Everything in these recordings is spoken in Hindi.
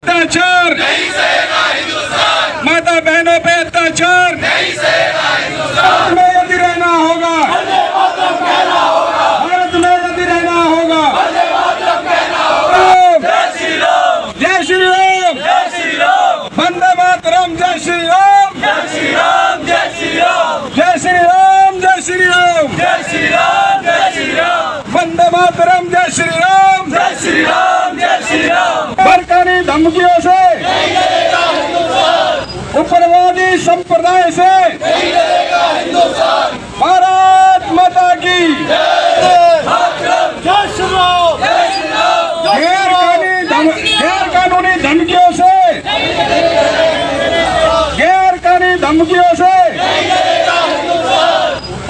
अत्याचार नहीं सहेगा हिंदुस्तान, माता बहनों पे अत्याचार नहीं सहेगा हिंदुस्तान। में यदि रहना होगा, भारत में यदि रहना होगा, जय श्री राम, जय श्री राम, जय श्री राम, वंदे मातरम, जय श्री राम, जय श्री राम, जय श्री राम, जय श्री राम, जय श्री राम, जय श्री राम, जय श्री राम, वंदे मातरम, जय श्री राम, जय श्री राम, जय श्री राम। सरकारी धमकियों से नहीं डरेगा हिंदुस्तान, उग्रवादी संप्रदाय से नहीं डरेगा हिंदुस्तान। भारत माता की गैर कानूनी धमकियों से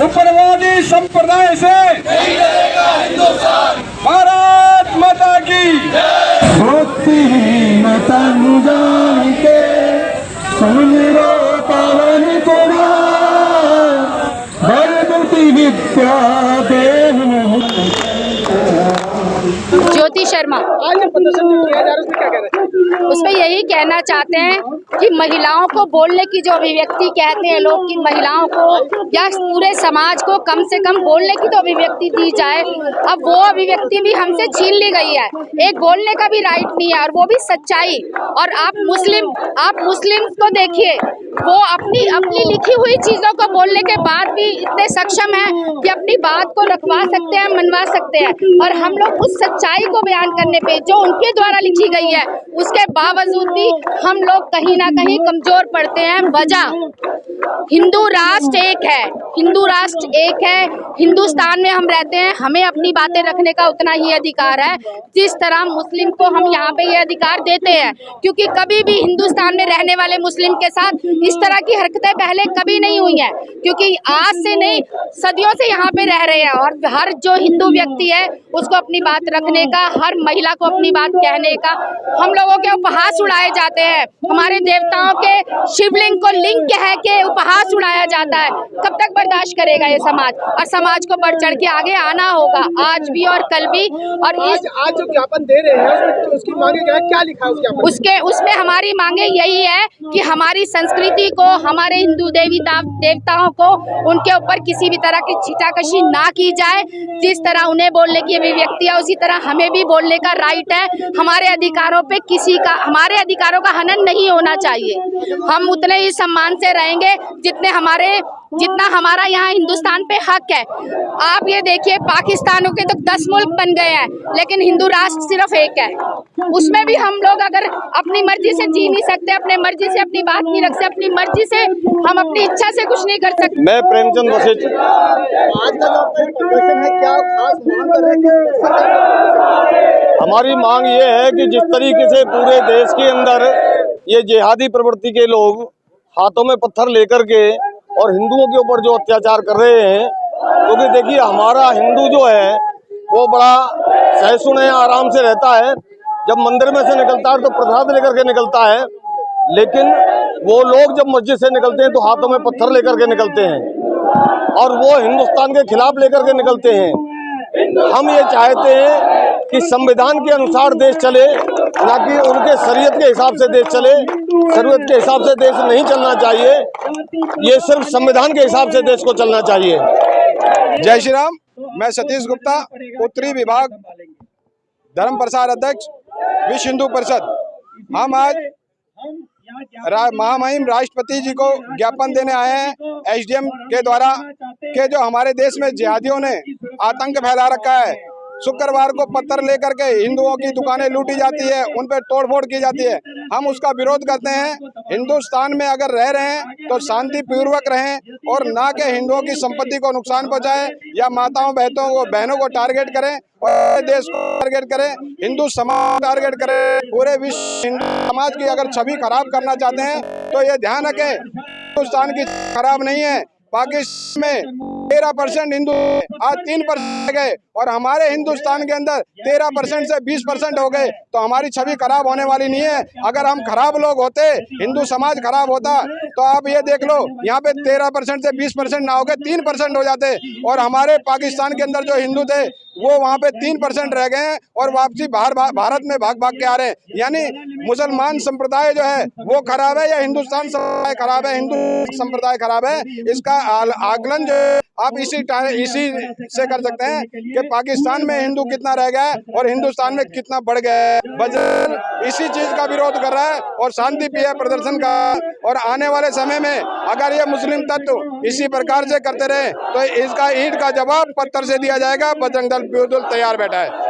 उग्रवादी संप्रदाय से नहीं डरेगा हिंदुस्तान। भारत माता की तन जान के सुन रो पवन कुमार, भरती विद्या देव। ज्योति शर्मा आज प्रदर्शन जो किया जा रहा है उसमें क्या कह रहे हैं? उसमें यही कहना चाहते हैं कि महिलाओं को बोलने की जो अभिव्यक्ति कहते हैं लोग कि महिलाओं को या पूरे समाज को कम से कम बोलने की तो अभिव्यक्ति दी जाए। अब वो अभिव्यक्ति भी हमसे छीन ली गई है। एक बोलने का भी राइट नहीं है और वो भी सच्चाई। और आप मुस्लिम को देखिए, वो अपनी लिखी हुई चीज़ों को बोलने के बाद भी इतने सक्षम हैं कि अपनी बात को रखवा सकते हैं, मनवा सकते हैं। और हम लोग उस सच्चाई को बयान करने पे जो उनके द्वारा लिखी गई है उसके बावजूद भी हम लोग कहीं ना कहीं कमजोर पड़ते हैं। वजह हिंदू राष्ट्र एक है, हिंदू राष्ट्र एक है, हिंदुस्तान में हम रहते हैं, हमें अपनी बातें रखने का उतना ही अधिकार है जिस तरह मुस्लिम को हम यहाँ पे ये अधिकार देते हैं। क्योंकि कभी भी हिंदुस्तान में रहने वाले मुस्लिम के साथ इस तरह की हरकतें पहले कभी नहीं हुई हैं, क्योंकि आज से नहीं सदियों से यहाँ पे रह रहे हैं। और हर जो हिंदू व्यक्ति है उसको अपनी बात रखने का, हर महिला को अपनी बात कहने का। हम लोगों के उपहास उड़ाए जाते हैं, हमारे देवताओं के शिवलिंग को लिंग कह के उपहास उड़ाया जाता है। कब तक बर्दाश्त करेगा ये समाज? और समाज को बढ़ चढ़ के आगे आना होगा, आज भी और कल भी। और आज जो ज्ञापन दे रहे हैं उसकी मांगे क्या लिखा है उस ज्ञापन? उसमें हमारी मांगे यही है कि हमारी संस्कृति को, हमारे हिंदू देवताओं को, उनके ऊपर किसी भी तरह की छीटाकशी ना की जाए। जिस तरह उन्हें बोलने की अभिव्यक्ति है उसी तरह हमें भी बोलने का राइट है। हमारे अधिकारों पे हमारे अधिकारों का हनन नहीं होना चाहिए। हम उतने ही सम्मान से रहेंगे जितना हमारा यहाँ हिंदुस्तान पे हक है। आप ये देखिए, पाकिस्तानों के तो 10 मुल्क बन गए हैं, लेकिन हिंदू राष्ट्र सिर्फ एक है। उसमें भी हम लोग अगर अपनी मर्जी से जी नहीं सकते, अपने मर्जी से अपनी बात नहीं रख सकते, अपनी मर्जी से हम अपनी इच्छा से कुछ नहीं कर सकते। मैं प्रेमचंद वशिष्ठ। आज का जो प्रदर्शन है क्या खास मांग कर रहे हैं? हमारी मांग ये है कि जिस तरीके से पूरे देश के अंदर ये जिहादी प्रवृत्ति के लोग हाथों में पत्थर लेकर के और हिंदुओं के ऊपर जो अत्याचार कर रहे हैं, क्योंकि देखिए हमारा हिंदू जो है वो बड़ा सहिष्णु है, आराम से रहता है। जब मंदिर में से निकलता है तो प्रसाद लेकर के निकलता है, लेकिन वो लोग जब मस्जिद से निकलते हैं तो हाथों में पत्थर लेकर के निकलते हैं और वो हिंदुस्तान के खिलाफ लेकर के निकलते हैं। हम ये चाहते हैं कि संविधान के अनुसार देश चले, ना कि उनके शरीयत के हिसाब से देश चले। शरीयत के हिसाब से देश नहीं चलना चाहिए, ये सिर्फ संविधान के हिसाब से देश को चलना चाहिए। जय श्री राम। मैं सतीश गुप्ता, उत्तरी विभाग धर्म प्रसार अध्यक्ष, विश्व हिंदू परिषद। हम आज महामहिम राष्ट्रपति जी को ज्ञापन देने आए हैं एसडीएम के द्वारा कि जो हमारे देश में जिहादियों ने आतंक फैला रखा है। शुक्रवार को पत्थर लेकर के हिंदुओं की दुकानें लूटी जाती है, उन पर तोड़फोड़ की जाती है। हम उसका विरोध करते हैं। हिंदुस्तान में अगर रह रहे हैं तो शांति पूर्वक रहें और ना कि हिंदुओं की संपत्ति को नुकसान पहुंचाएं या माताओं बहनों को टारगेट करें और देश को टारगेट करें, हिंदू समाज टारगेट करें। पूरे विश्व हिंदू समाज की अगर छवि खराब करना चाहते हैं तो ये ध्यान रखें, हिंदुस्तान की खराब नहीं है। पाकिस्तान में 13% हिंदू आज 3% गए और हमारे हिंदुस्तान के अंदर 13% से 20% हो गए, तो हमारी छवि खराब होने वाली नहीं है। अगर हम खराब लोग होते, हिंदू समाज खराब होता, तो आप ये देख लो यहाँ पे 13% से 20% ना हो गए 3% हो जाते और हमारे पाकिस्तान के अंदर जो हिंदू थे वो वहाँ पे 3% रह गए हैं और वापसी भारत में भाग भाग के आ रहे हैं। यानी मुसलमान संप्रदाय जो है वो खराब है या हिंदुस्तान संप्रदाय खराब है, हिंदू संप्रदाय खराब है, इसका आकलन जो है आप इसी से कर सकते हैं कि पाकिस्तान में हिंदू कितना रह गया है और हिंदुस्तान में कितना बढ़ गया है। बजरंग इसी चीज का विरोध कर रहा है और शांति प्रिय प्रदर्शन का, और आने वाले समय में अगर ये मुस्लिम तत्व इसी प्रकार से करते रहे तो इसका ईंट का जवाब पत्थर से दिया जाएगा। बजरंग दल बिल्कुल तैयार बैठा है।